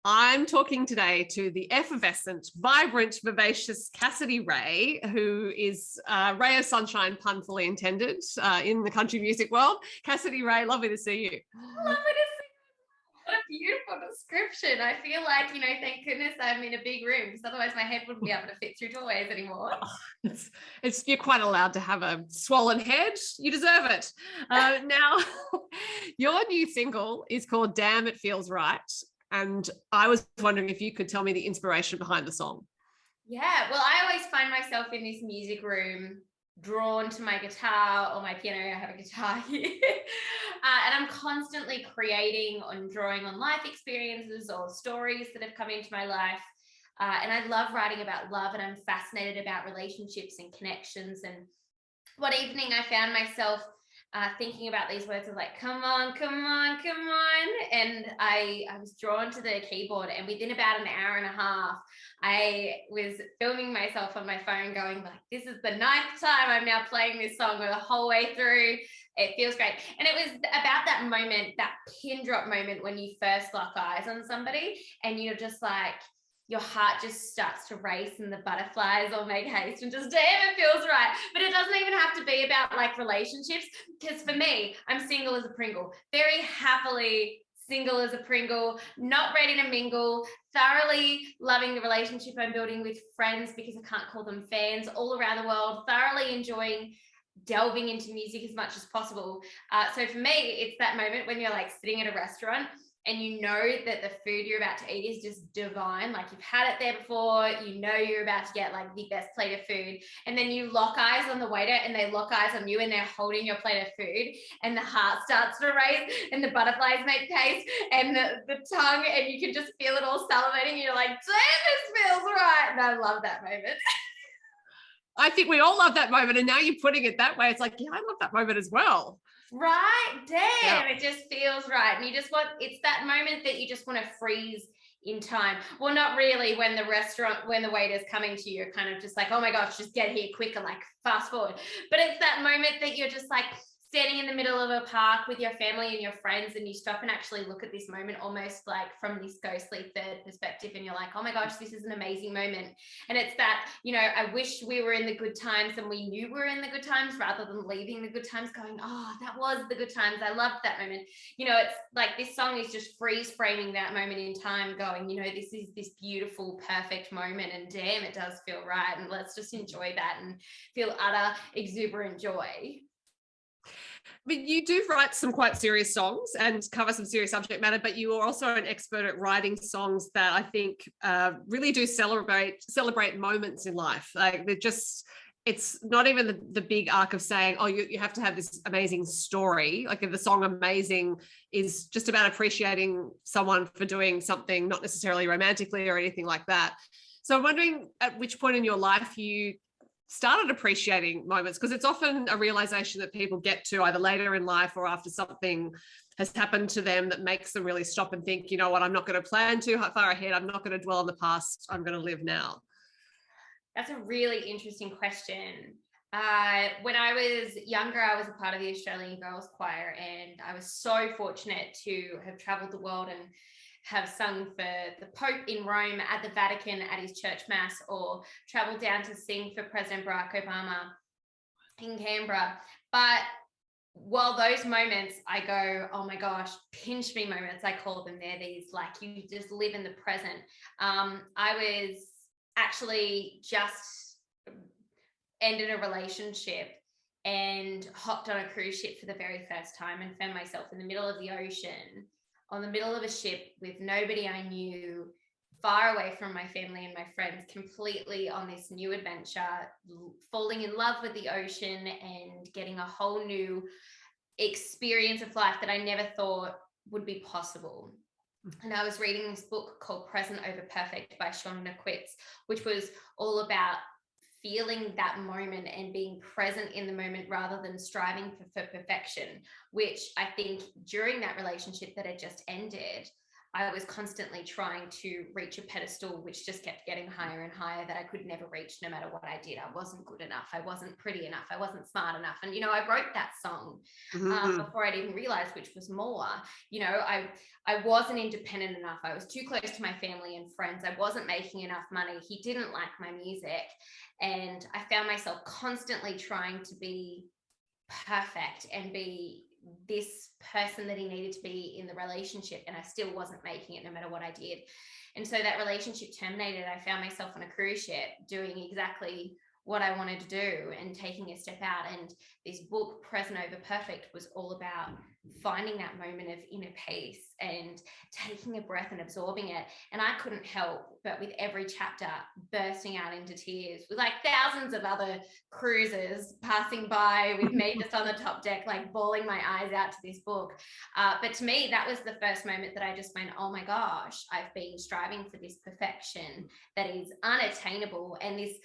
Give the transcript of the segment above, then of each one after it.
I'm talking today to the effervescent, vibrant, vivacious Cassidy-Rae, who is Ray of Sunshine, pun fully intended, in the country music world. Cassidy-Rae, lovely to see you. Lovely to see you. What a beautiful description. I feel like, thank goodness I'm in a big room, because otherwise my head wouldn't be able to fit through doorways anymore. You're quite allowed to have a swollen head. You deserve it. Now, your new single is called Damn It Feels Right. And I was wondering if you could tell me the inspiration behind the song. Yeah, well, I always find myself in this music room drawn to my guitar or my piano. I have a guitar here. And I'm constantly creating and drawing on life experiences or stories that have come into my life. And I love writing about love, and I'm fascinated about relationships and connections. And one evening I found myself thinking about these words of like, come on, come on, come on. And I was drawn to the keyboard, and within about an hour and a half, I was filming myself on my phone going like, this is the 9th time I'm now playing this song the whole way through. It feels great. And it was about that moment, that pin drop moment when you first lock eyes on somebody and you're just like, your heart just starts to race and the butterflies all make haste and just, damn, it feels right. But it doesn't even have to be about like relationships, because for me, I'm single as a Pringle, very happily single as a Pringle, not ready to mingle, thoroughly loving the relationship I'm building with friends, because I can't call them fans, all around the world, thoroughly enjoying delving into music as much as possible. So for me, it's that moment when you're like sitting at a restaurant and you know that the food you're about to eat is just divine. Like you've had it there before, you know you're about to get like the best plate of food. And then you lock eyes on the waiter and they lock eyes on you and they're holding your plate of food, and the heart starts to race and the butterflies make taste and the tongue, and you can just feel it all salivating. And you're like, damn, this feels right. And I love that moment. I think we all love that moment. And now you're putting it that way. It's like, yeah, I love that moment as well. Right, damn, yeah. It just feels right. And you just want, it's that moment that you just want to freeze in time. Well, not really. When the waiter's coming to you, you're kind of just like, oh my gosh, just get here quicker, like fast forward. But it's that moment that you're just like standing in the middle of a park with your family and your friends, and you stop and actually look at this moment almost like from this ghostly third perspective, and you're like, oh my gosh, this is an amazing moment. And it's that, I wish we were in the good times and we knew we were in the good times, rather than leaving the good times going, oh, that was the good times, I loved that moment. It's like this song is just freeze framing that moment in time, going, this is this beautiful, perfect moment, and damn, it does feel right, and let's just enjoy that and feel utter exuberant joy. But you do write some quite serious songs and cover some serious subject matter, but you are also an expert at writing songs that I think really do celebrate moments in life. Like it's not even the big arc of saying, oh, you have to have this amazing story. Like the song Amazing is just about appreciating someone for doing something, not necessarily romantically or anything like that. So I'm wondering at which point in your life you started appreciating moments, because it's often a realization that people get to either later in life or after something has happened to them that makes them really stop and think, you know what, I'm not going to plan too far ahead. I'm not going to dwell on the past. I'm going to live now. That's a really interesting question. When I was younger, I was a part of the Australian Girls Choir, and I was so fortunate to have traveled the world and have sung for the Pope in Rome, at the Vatican, at his church mass, or traveled down to sing for President Barack Obama in Canberra. But while those moments, I go, oh my gosh, pinch me moments, I call them. They're these, like, you just live in the present. I was actually just ended a relationship and hopped on a cruise ship for the very first time, and found myself in the middle of the ocean, on the middle of a ship with nobody I knew, far away from my family and my friends, completely on this new adventure, falling in love with the ocean and getting a whole new experience of life that I never thought would be possible. And I was reading this book called Present Over Perfect by Shonda Quitz, which was all about feeling that moment and being present in the moment rather than striving for perfection, which I think during that relationship that had just ended, I was constantly trying to reach a pedestal, which just kept getting higher and higher, that I could never reach no matter what I did. I wasn't good enough. I wasn't pretty enough. I wasn't smart enough. And, I wrote that song before I'd even realized, which was more, I wasn't independent enough. I was too close to my family and friends. I wasn't making enough money. He didn't like my music. And I found myself constantly trying to be perfect and be this person that he needed to be in the relationship, and I still wasn't making it no matter what I did. And so that relationship terminated. I found myself on a cruise ship doing exactly what I wanted to do and taking a step out. And this book, Present Over Perfect, was all about finding that moment of inner peace and taking a breath and absorbing it. And I couldn't help but, with every chapter, bursting out into tears, with like thousands of other cruisers passing by with me just on the top deck, like bawling my eyes out to this book. But to me, that was the first moment that I just went, oh my gosh, I've been striving for this perfection that is unattainable, and this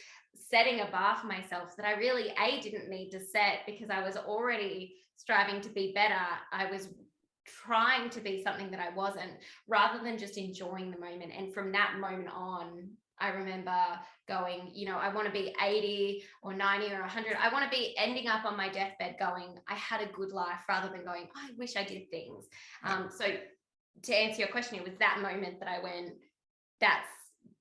setting a bar for myself that I really didn't need to set, because I was already striving to be better. I was trying to be something that I wasn't, rather than just enjoying the moment. And from that moment on, I remember going, I want to be 80 or 90 or 100. I want to be ending up on my deathbed going, I had a good life, rather than going, I wish I did things. So to answer your question, it was that moment that I went, that's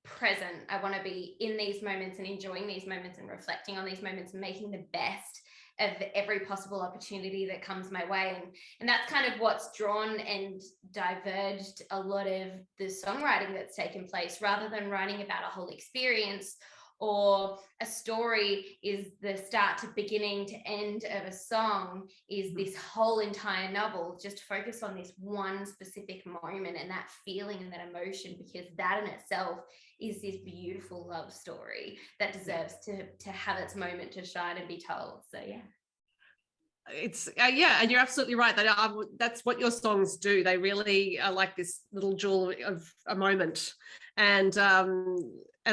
present. I want to be in these moments and enjoying these moments and reflecting on these moments and making the best of every possible opportunity that comes my way. And that's kind of what's drawn and diverged a lot of the songwriting that's taken place. Rather than writing about a whole experience or a story is the start to beginning to end of a song, is this whole entire novel just focus on this one specific moment and that feeling and that emotion, because that in itself is this beautiful love story that deserves to have its moment to shine and be told. So yeah. It's and you're absolutely right. That's what your songs do. They really are like this little jewel of a moment, and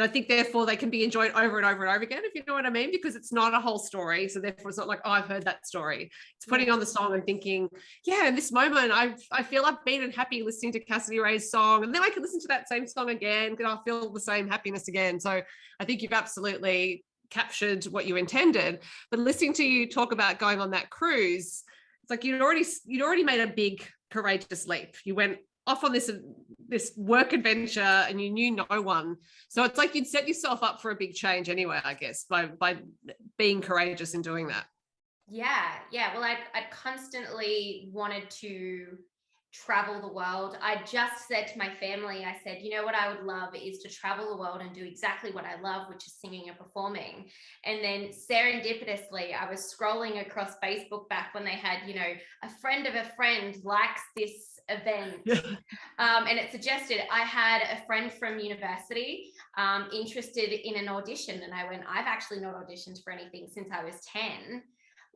I think therefore they can be enjoyed over and over and over again, if you know what I mean, because it's not a whole story. So therefore it's not like, oh, I've heard that story. It's putting on the song and thinking, yeah, in this moment I feel I've been happy listening to Cassidy-Rae's song, and then I can listen to that same song again because I'll feel the same happiness again. So I think you've absolutely captured what you intended. But listening to you talk about going on that cruise, it's like you'd already made a big courageous leap. You went off on this work adventure and you knew no one, so it's like you'd set yourself up for a big change anyway, I guess, by being courageous in doing that. Well, I constantly wanted to travel the world. I just said to my family, I said, what I would love is to travel the world and do exactly what I love, which is singing and performing. And then serendipitously, I was scrolling across Facebook back when they had, a friend of a friend likes this event. And it suggested, I had a friend from university interested in an audition. And I went, I've actually not auditioned for anything since I was 10.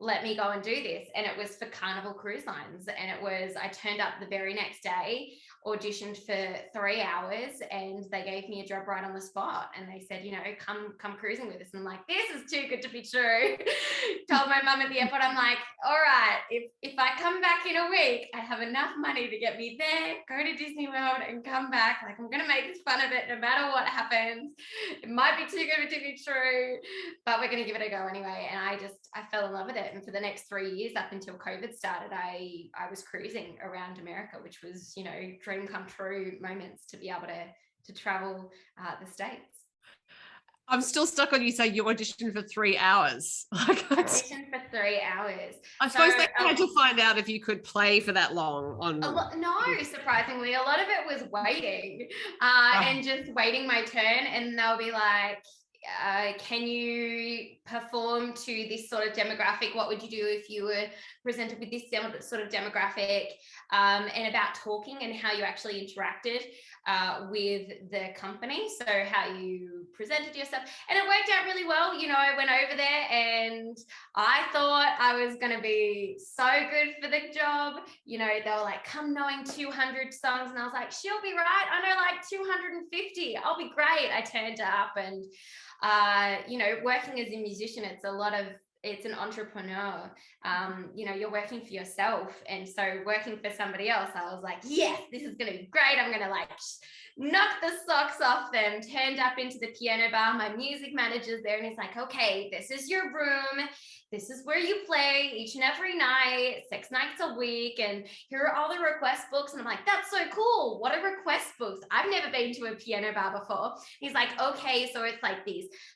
Let me go and do this. And it was for Carnival Cruise Lines. And I turned up the very next day, auditioned for 3 hours, and they gave me a job right on the spot. And they said, come cruising with us. And I'm like, this is too good to be true. Told my mum at the airport, I'm like, all right, if I come back in a week, I have enough money to get me there, go to Disney World and come back. Like, I'm going to make fun of it no matter what happens. It might be too good to be true, but we're going to give it a go anyway. And I fell in love with it. And for the next 3 years, up until COVID started, I was cruising around America, which was, dream come true moments to be able to travel the States. I'm still stuck on you saying you auditioned for 3 hours. Auditioned for 3 hours. I suppose they had to find out if you could play for that long. No, surprisingly, a lot of it was waiting and just waiting my turn. And they'll be like, can you perform to this sort of demographic? What would you do if you were presented with this sort of demographic? And about talking and how you actually interacted with the company. So how you presented yourself. And it worked out really well. I went over there and I thought I was going to be so good for the job. They were like, come knowing 200 songs. And I was like, she'll be right. I know like 250. I'll be great. I turned up and, working as a musician, it's a lot of it's an entrepreneur. You know, you're working for yourself. And so working for somebody else, I was like, yes, this is going to be great. I'm going to like knock the socks off them. Turned up into the piano bar. My music manager's there and he's like, okay, this is your room. This is where you play each and every night, 6 nights a week. And here are all the request books. And I'm like, that's so cool. What are request books? I've never been to a piano bar before. He's like, okay, so it's like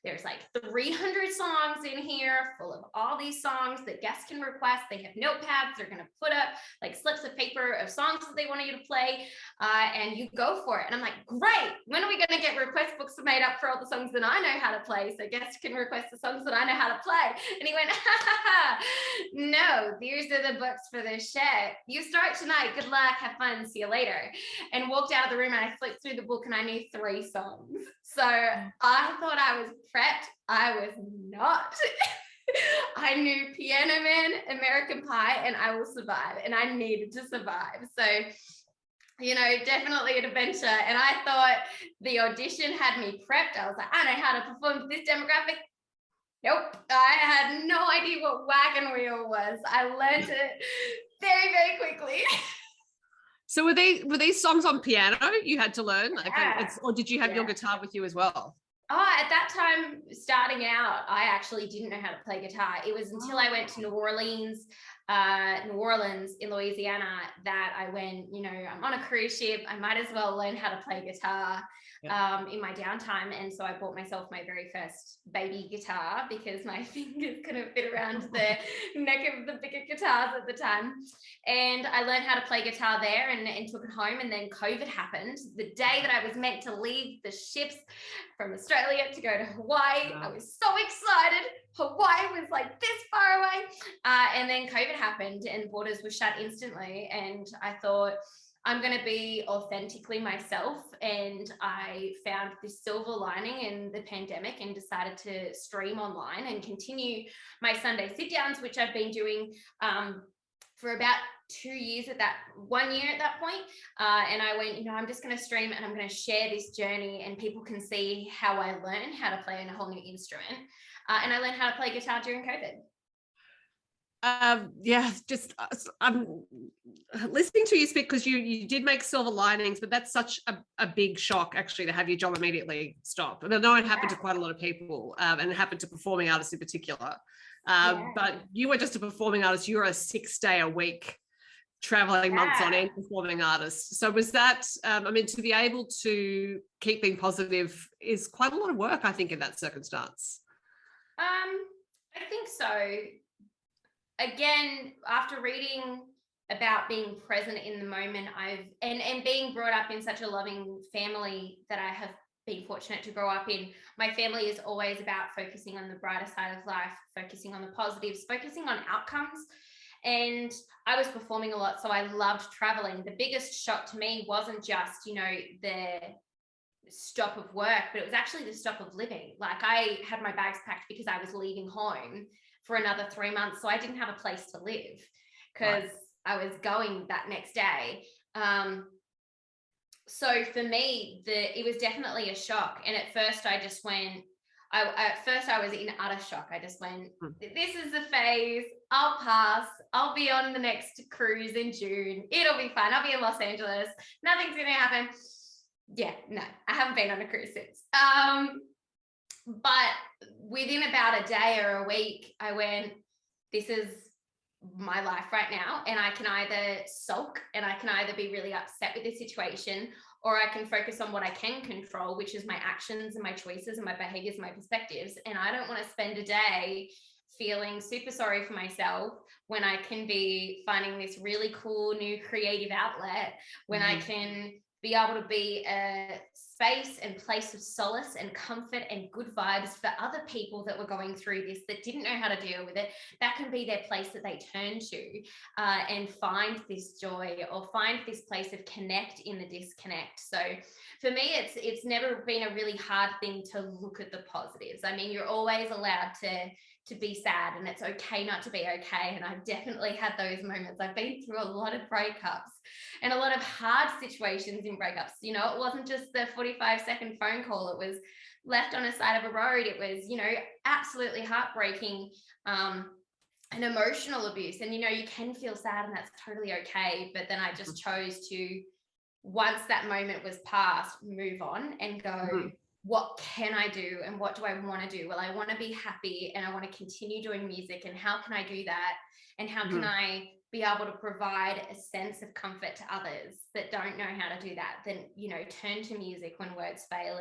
there's like 300 songs in here full of all these songs that guests can request. They have notepads. They're going to put up like slips of paper of songs that they want you to play. And you go for it. And I'm like, great. When are we going to get request books made up for all the songs that I know how to play? So guests can request the songs that I know how to play. And he went, no, these are the books for this show. You start tonight. Good luck. Have fun. See you later. And walked out of the room and I flipped through the book and I knew 3 songs. So I thought I was prepped. I was not. I knew Piano Man, American Pie, and I Will Survive. And I needed to survive. So, you know, definitely an adventure. And I thought the audition had me prepped. I was like, I know how to perform to this demographic. Nope. I had no idea what wagon wheel was. I learned it very, very quickly. So were these songs on piano you had to learn? Like, Yeah. or did you have your guitar with you as well? Oh, at that time, starting out, I actually didn't know how to play guitar. It was until I went to New Orleans in Louisiana that I went, you know, I'm on a cruise ship. I might as well learn how to play guitar in my downtime. And so I bought myself my very first baby guitar because my fingers couldn't fit around the neck of the bigger guitars at the time. And I learned how to play guitar there and took it home. And then COVID happened. The day that I was meant to leave the ships from Australia to go to Hawaii. I was so excited. Hawaii was like this far away. And then COVID happened and borders were shut instantly. And I thought, I'm going to be authentically myself. And I found this silver lining in the pandemic and decided to stream online and continue my Sunday sit downs, which I've been doing for about 2 years 1 year at that point. And I went, you know, I'm just going to stream and I'm going to share this journey and people can see how I learn how to play a whole new instrument. And I learned how to play guitar during COVID. I'm listening to you speak because you did make silver linings, but that's such a big shock actually to have your job immediately stop. And I know it happened to quite a lot of people, and it happened to performing artists in particular. But you were just a performing artist. You were a 6-day-a-week traveling months on end performing artist. So was that, to be able to keep being positive is quite a lot of work, I think, in that circumstance. I think so. Again, after reading about being present in the moment, and being brought up in such a loving family that I have been fortunate to grow up in, my family is always about focusing on the brighter side of life, focusing on the positives, focusing on outcomes. And I was performing a lot, so I loved traveling. The biggest shock to me wasn't just, you know, the stop of work, but it was actually the stop of living. Like I had my bags packed because I was leaving home for another 3 months. So I didn't have a place to live because I was going that next day. So for me, it was definitely a shock. And at first I just went, I was in utter shock. I just went, this is a phase. I'll pass. I'll be on the next cruise in June. It'll be fine. I'll be in Los Angeles. Nothing's going to happen. Yeah, no, I haven't been on a cruise since. But within about a day or a week, I went, this is my life right now. And I can either sulk and I can either be really upset with the situation, or I can focus on what I can control, which is my actions and my choices and my behaviors and my perspectives. And I don't want to spend a day feeling super sorry for myself when I can be finding this really cool new creative outlet, when I can be able to be a space and place of solace and comfort and good vibes for other people that were going through this, that didn't know how to deal with it. That can be their place that they turn to and find this joy or find this place of connect in the disconnect. So for me, it's never been a really hard thing to look at the positives. I mean, you're always allowed to to be sad, and it's okay not to be okay. And I've definitely had those moments. I've been through a lot of breakups and a lot of hard situations in breakups. You know, it wasn't just the 45-second phone call. It was left on a side of a road. It was, you know, absolutely heartbreaking, and emotional abuse. And, you know, you can feel sad and that's totally okay. But then I just chose to, once that moment was past, move on and go, what can I do and what do I want to do? Well, I want to be happy and I want to continue doing music, and how can I do that? And how can I be able to provide a sense of comfort to others that don't know how to do that? Then, you know, turn to music when words fail,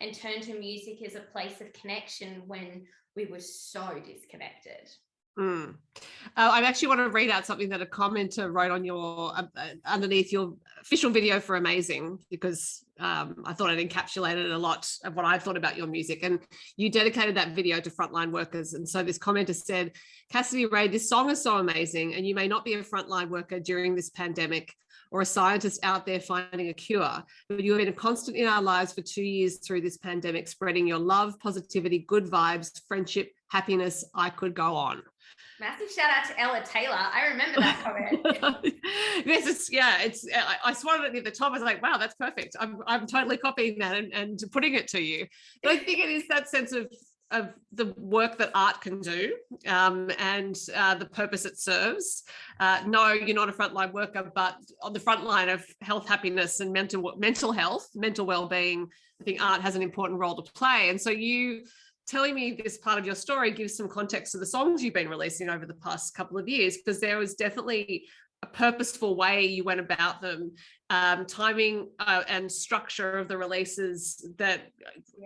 and turn to music as a place of connection when we were so disconnected. I actually want to read out something that a commenter wrote on your underneath your official video for Amazing, because I thought it encapsulated a lot of what I've thought about your music, and you dedicated that video to frontline workers. And so this commenter said, Cassidy-Rae, this song is so amazing, and you may not be a frontline worker during this pandemic or a scientist out there finding a cure, but you have been a constant in our lives for 2 years through this pandemic, spreading your love, positivity, good vibes, friendship, happiness. I could go on. Massive shout out to Ella Taylor. I remember that comment. Yes, I swatted it near the top. I was like, wow, that's perfect. I'm totally copying that and putting it to you. But I think it is that sense of the work that art can do, and the purpose it serves. No, you're not a frontline worker, but on the front line of health, happiness, and mental health, mental well-being, I think art has an important role to play. And so you telling me this part of your story gives some context to the songs you've been releasing over the past couple of years, because there was definitely a purposeful way you went about them, timing and structure of the releases that,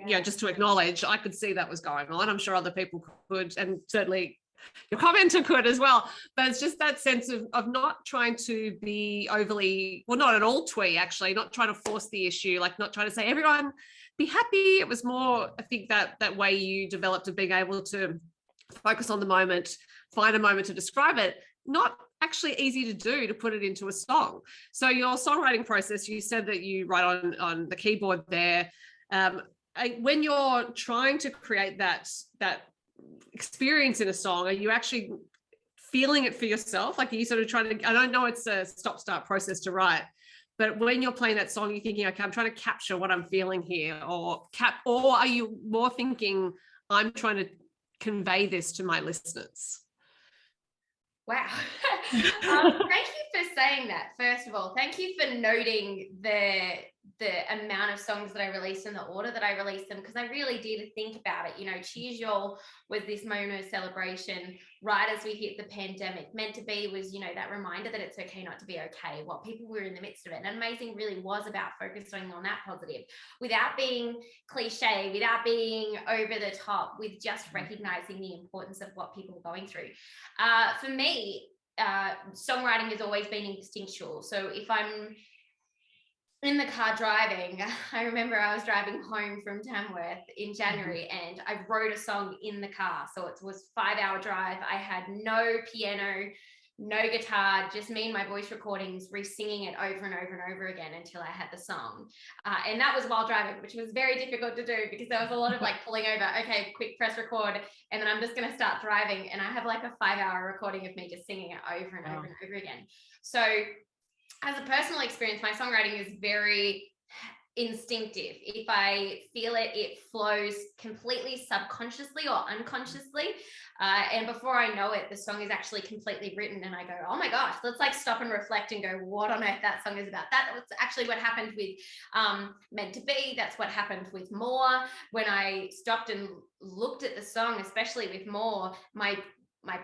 you know, just to acknowledge, I could see that was going on. I'm sure other people could, and certainly your commenter could as well. But it's just that sense of not trying to be overly, well, not at all twee, actually, not trying to force the issue, like not trying to say, everyone be happy. It was more, I think, that way you developed of being able to focus on the moment, find a moment to describe it, not actually easy to do, to put it into a song. So your songwriting process, you said that you write on the keyboard there. When you're trying to create that experience in a song, are you actually feeling it for yourself? Like, are you sort of trying to, I don't know, it's a stop-start process to write, but when you're playing that song, you're thinking, okay, I'm trying to capture what I'm feeling here, or are you more thinking, I'm trying to convey this to my listeners? Wow. Thank you for saying that. First of all, thank you for noting the amount of songs that I released and the order that I released them, because I really did think about it. You know, Cheers Y'all was this moment of celebration right as we hit the pandemic. Meant to Be was, you know, that reminder that it's okay not to be okay, what people were in the midst of it. And Amazing really was about focusing on that positive, without being cliche, without being over the top, with just recognizing the importance of what people are going through. For me, songwriting has always been instinctual. So if I'm in the car driving, I remember I was driving home from Tamworth in January, and I wrote a song in the car. So it was a 5-hour drive. I had no piano, no guitar, just me and my voice recordings, re-singing it over and over and over again until I had the song. And that was while driving, which was very difficult to do, because there was a lot of like pulling over, okay, quick press record, and then I'm just going to start driving. And I have like a 5-hour recording of me just singing it over and over and over again. So as a personal experience, my songwriting is very instinctive. If I feel it, it flows completely subconsciously or unconsciously. And before I know it, the song is actually completely written, and I go, oh my gosh, let's like stop and reflect and go, what on earth that song is about. That was actually what happened with Meant to Be. That's what happened with More. When I stopped and looked at the song, especially with More, my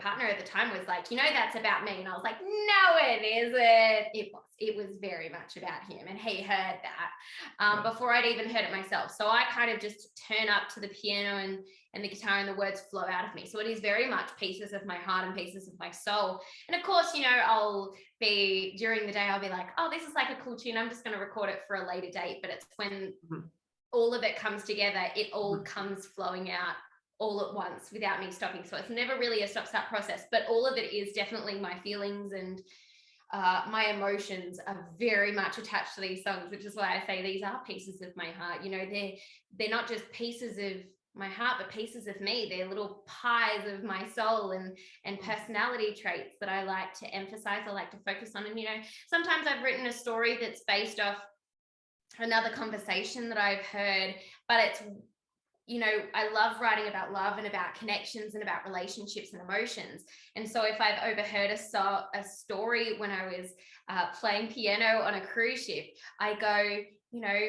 partner at the time was like, you know, that's about me. And I was like, no, it isn't. It was very much about him, and he heard that before I'd even heard it myself. So I kind of just turn up to the piano and the guitar, and the words flow out of me. So it is very much pieces of my heart and pieces of my soul. And of course, you know, I'll be, during the day, I'll be like, oh, this is like a cool tune, I'm just going to record it for a later date. But it's when all of it comes together, it all comes flowing out all at once without me stopping. So it's never really a stop-start process, but all of it is definitely my feelings, and my emotions are very much attached to these songs, which is why I say these are pieces of my heart. You know, they're not just pieces of my heart, but pieces of me. They're little pies of my soul and personality traits that I like to emphasize, I like to focus on. And, you know, sometimes I've written a story that's based off another conversation that I've heard, but it's, you know, I love writing about love and about connections and about relationships and emotions. And so if I've overheard a story when I was playing piano on a cruise ship, I go, you know,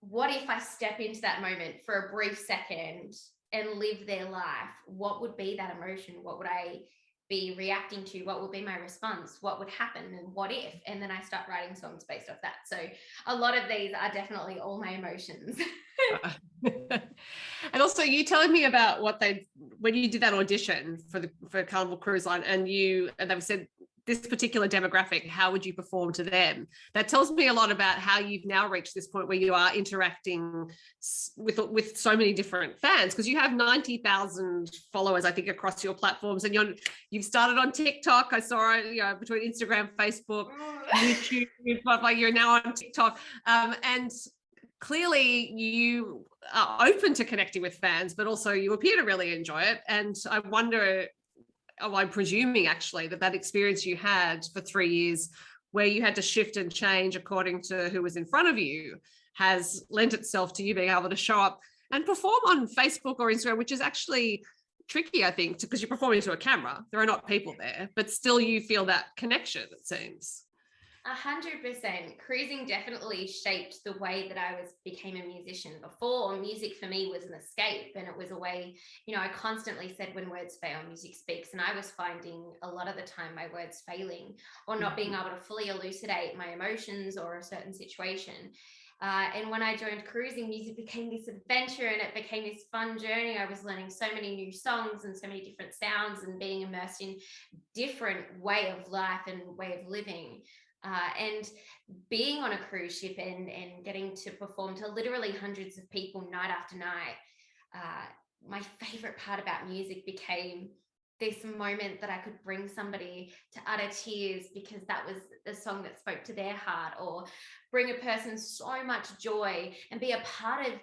what if I step into that moment for a brief second and live their life? What would be that emotion? What would I be reacting to? What would be my response? What would happen? And what if? And then I start writing songs based off that. So a lot of these are definitely all my emotions. And also, you telling me about when you did that audition for Carnival Cruise Line, and they've said this particular demographic, how would you perform to them? That tells me a lot about how you've now reached this point where you are interacting with so many different fans, because you have 90,000 followers, I think, across your platforms, and you've started on TikTok. I saw, you know, between Instagram, Facebook, YouTube, but you're now on TikTok, and clearly you are open to connecting with fans, but also you appear to really enjoy it. And I wonder, I'm presuming actually that experience you had for 3 years where you had to shift and change according to who was in front of you has lent itself to you being able to show up and perform on Facebook or Instagram, which is actually tricky, I think, because you're performing to a camera. There are not people there, but still you feel that connection, it seems. 100%. Cruising definitely shaped the way that I became a musician. Before, music for me was an escape, and it was a way, you know, I constantly said when words fail, music speaks, and I was finding a lot of the time my words failing or not being able to fully elucidate my emotions or a certain situation. And when I joined cruising, music became this adventure and it became this fun journey. I was learning so many new songs and so many different sounds and being immersed in different way of life and way of living. And being on a cruise ship and getting to perform to literally hundreds of people night after night, my favorite part about music became this moment that I could bring somebody to utter tears because that was the song that spoke to their heart, or bring a person so much joy and be a part of,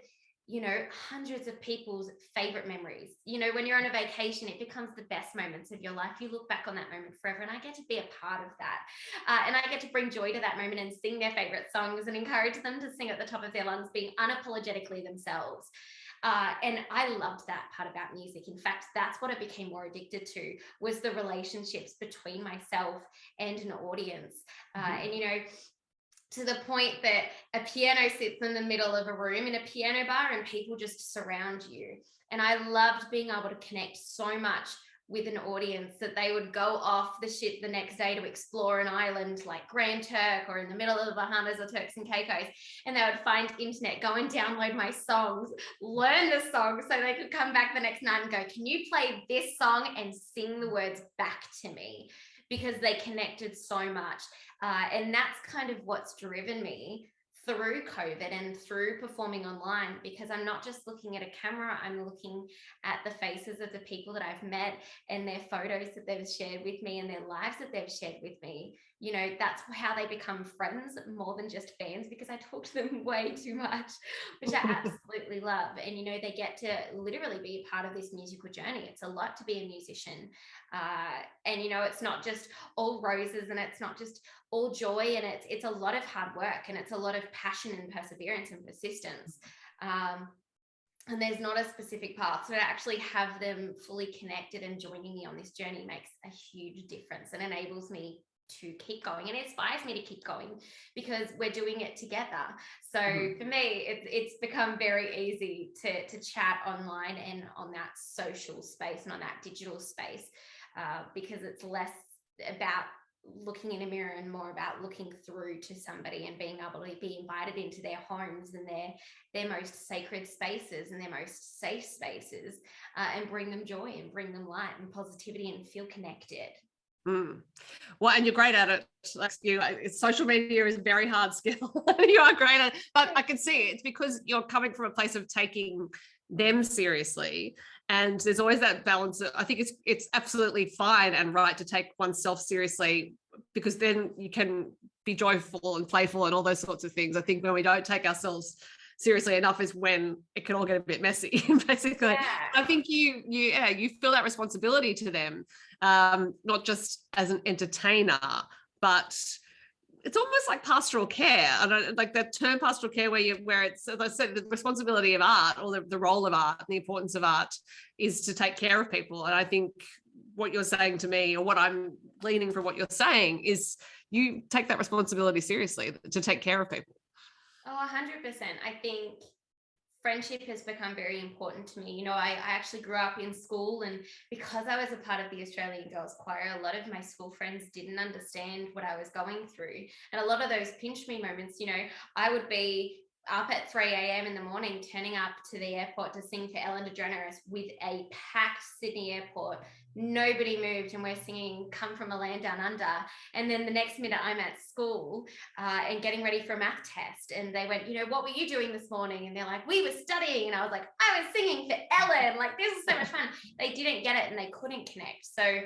you know, hundreds of people's favorite memories. You know, when you're on a vacation, it becomes the best moments of your life. You look back on that moment forever, and I get to be a part of that. And I get to bring joy to that moment and sing their favorite songs and encourage them to sing at the top of their lungs, being unapologetically themselves. And I loved that part about music. In fact, that's what I became more addicted to, was the relationships between myself and an audience. And, you know, to the point that a piano sits in the middle of a room in a piano bar and people just surround you. And I loved being able to connect so much with an audience that they would go off the ship the next day to explore an island like Grand Turk or in the middle of the Bahamas or Turks and Caicos, and they would find internet, go and download my songs, learn the song so they could come back the next night and go, can you play this song and sing the words back to me? Because they connected so much. And that's kind of what's driven me through COVID and through performing online, because I'm not just looking at a camera, I'm looking at the faces of the people that I've met and their photos that they've shared with me and their lives that they've shared with me. You know, that's how they become friends more than just fans, because I talk to them way too much, which I absolutely love. And, you know, they get to literally be a part of this musical journey. It's a lot to be a musician. And, you know, it's not just all roses and it's not just all joy, and it's a lot of hard work, and it's a lot of passion and perseverance and persistence. And there's not a specific path. So to actually have them fully connected and joining me on this journey makes a huge difference and enables me to keep going, and it inspires me to keep going because we're doing it together. So for me, it's become very easy to chat online and on that social space and on that digital space, because it's less about looking in a mirror and more about looking through to somebody and being able to be invited into their homes and their most sacred spaces and their most safe spaces, and bring them joy and bring them light and positivity and feel connected. Well, and you're great at it. Like social media is a very hard skill. You are great at it, but I can see it's because you're coming from a place of taking them seriously, and there's always that balance. I think it's absolutely fine and right to take oneself seriously, because then you can be joyful and playful and all those sorts of things. I think when we don't take ourselves seriously enough is when it can all get a bit messy, basically. Yeah. I think you feel that responsibility to them, not just as an entertainer, but it's almost like pastoral care. I don't like that term pastoral care where it's, as I said, the responsibility of art, or the role of art and the importance of art is to take care of people. And I think what you're saying to me, or what I'm gleaning from what you're saying, is you take that responsibility seriously to take care of people. Oh, 100%. I think friendship has become very important to me. I actually grew up in school, and because I was a part of the Australian Girls Choir, a lot of my school friends didn't understand what I was going through. And a lot of those pinch me moments, I would be up at 3 a.m. in the morning, turning up to the airport to sing for Ellen DeGeneres with a packed Sydney airport. Nobody moved, and we're singing Come From a Land Down Under. And then the next minute I'm at school and getting ready for a math test. And they went, what were you doing this morning? And they're like, we were studying. And I was like, I was singing for Ellen. Like, this is so much fun. They didn't get it and they couldn't connect. So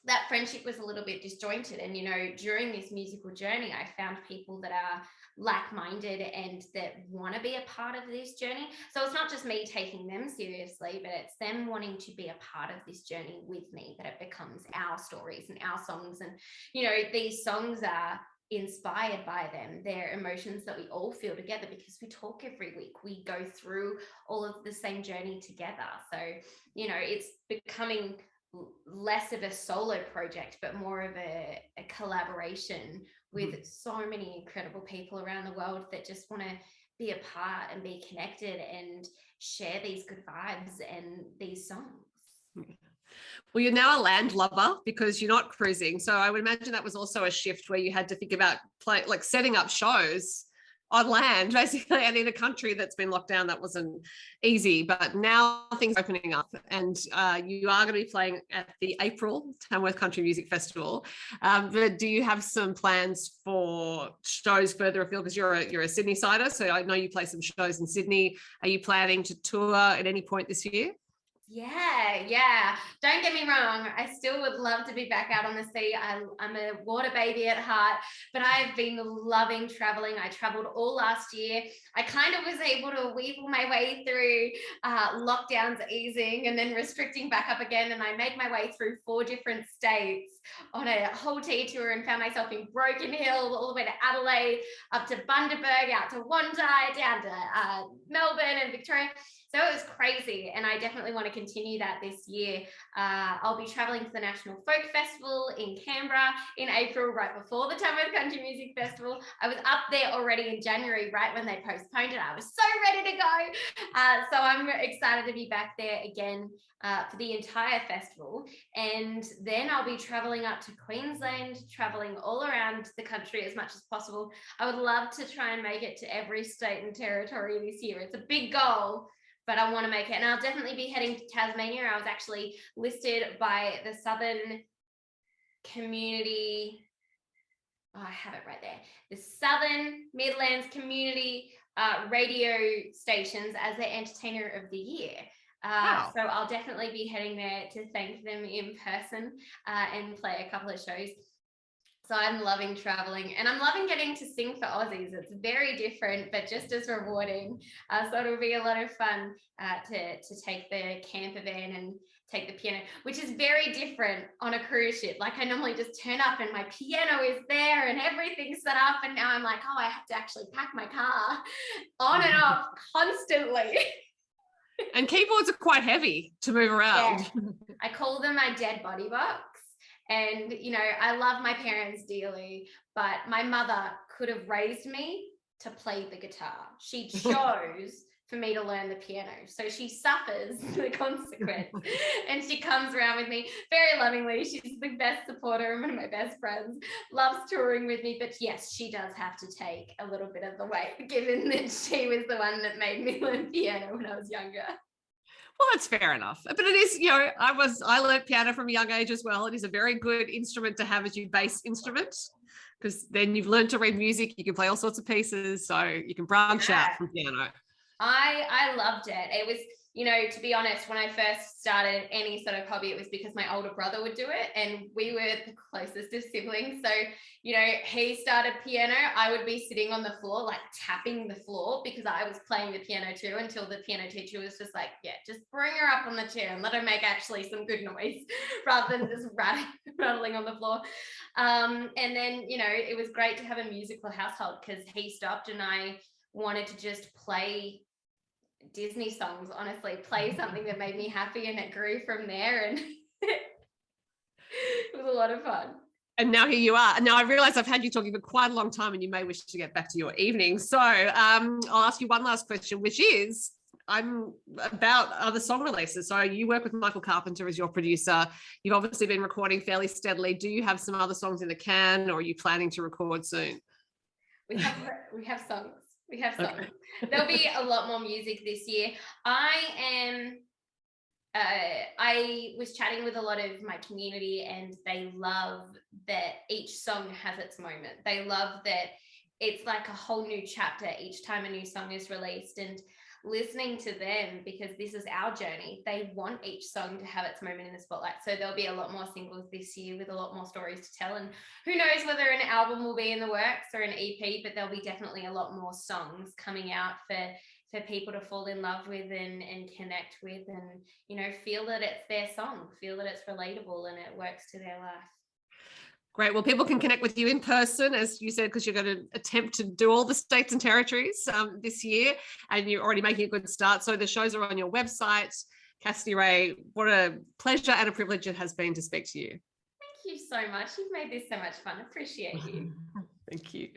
that friendship was a little bit disjointed. And, during this musical journey, I found people that are like-minded and that want to be a part of this journey. So it's not just me taking them seriously, but it's them wanting to be a part of this journey with me, that it becomes our stories and our songs. And, these songs are inspired by them. They're emotions that we all feel together because we talk every week. We go through all of the same journey together. So, it's becoming less of a solo project, but more of a collaboration with so many incredible people around the world that just want to be a part and be connected and share these good vibes and these songs. Well, you're now a land lover because you're not cruising. So I would imagine that was also a shift where you had to think about setting up shows on land, basically, and in a country that's been locked down. That wasn't easy, but now things are opening up, and you are going to be playing at the April Tamworth Country Music Festival. But do you have some plans for shows further afield? Because you're a Sydney sider, so I know you play some shows in Sydney. Are you planning to tour at any point this year? Yeah. Don't get me wrong. I still would love to be back out on the sea. I'm a water baby at heart, but I've been loving traveling. I traveled all last year. I kind of was able to weasel my way through lockdowns easing and then restricting back up again. And I made my way through 4 different states on a whole tea tour and found myself in Broken Hill, all the way to Adelaide, up to Bundaberg, out to Wondai, down to Melbourne and Victoria. So it was crazy, and I definitely want to continue that this year. I'll be traveling to the National Folk Festival in Canberra in April, right before the Tamworth Country Music Festival. I was up there already in January, right when they postponed it. I was so ready to go. So I'm excited to be back there again for the entire festival. And then I'll be traveling up to Queensland, traveling all around the country as much as possible. I would love to try and make it to every state and territory this year. It's a big goal, but I want to make it. And I'll definitely be heading to Tasmania. I was actually listed by the Southern Community. Oh, I have it right there. The Southern Midlands Community radio stations as their Entertainer of the Year. Wow. So I'll definitely be heading there to thank them in person and play a couple of shows. So I'm loving traveling, and I'm loving getting to sing for Aussies. It's very different, but just as rewarding. So it'll be a lot of fun to take the camper van and take the piano, which is very different on a cruise ship. Like, I normally just turn up and my piano is there and everything's set up, and now I'm like, oh, I have to actually pack my car on and off constantly. And keyboards are quite heavy to move around. Yeah. I call them my dead body box. And, I love my parents dearly, but my mother could have raised me to play the guitar. She chose for me to learn the piano. So she suffers the consequence. And she comes around with me very lovingly. She's the best supporter and one of my best friends, loves touring with me. But yes, she does have to take a little bit of the weight, given that she was the one that made me learn piano when I was younger. Well, that's fair enough. But it is, I learned piano from a young age as well. It is a very good instrument to have as your bass instrument, because then you've learned to read music. You can play all sorts of pieces, so you can branch out from piano. I loved it. It was, you know, to be honest, when I first started any sort of hobby, it was because my older brother would do it, and we were the closest of siblings. So, you know, he started piano, I would be sitting on the floor, like tapping the floor, because I was playing the piano too, until the piano teacher was just like, yeah, just bring her up on the chair and let her make actually some good noise rather than just rattling on the floor. And then, you know, it was great to have a musical household, because he stopped and I wanted to just play Disney songs, honestly, play something that made me happy, and it grew from there, and it was a lot of fun. And now here you are. Now I realize I've had you talking for quite a long time, and you may wish to get back to your evening. So I'll ask you one last question, which is about other song releases. So you work with Michael Carpenter as your producer. You've obviously been recording fairly steadily. Do you have some other songs in the can, or are you planning to record soon? We have songs. We have songs. Okay. There'll be a lot more music this year. I was chatting with a lot of my community, and they love that each song has its moment. They love that it's like a whole new chapter each time a new song is released, and listening to them, because this is our journey, they want each song to have its moment in the spotlight. So there'll be a lot more singles this year with a lot more stories to tell, and who knows whether an album will be in the works or an EP, but there'll be definitely a lot more songs coming out for people to fall in love with and connect with, and, you know, feel that it's their song, feel that it's relatable and it works to their life. Great. Well, people can connect with you in person, as you said, because you're going to attempt to do all the states and territories this year, and you're already making a good start. So the shows are on your website. Cassidy-Rae, what a pleasure and a privilege it has been to speak to you. Thank you so much. You've made this so much fun. Appreciate you. Thank you.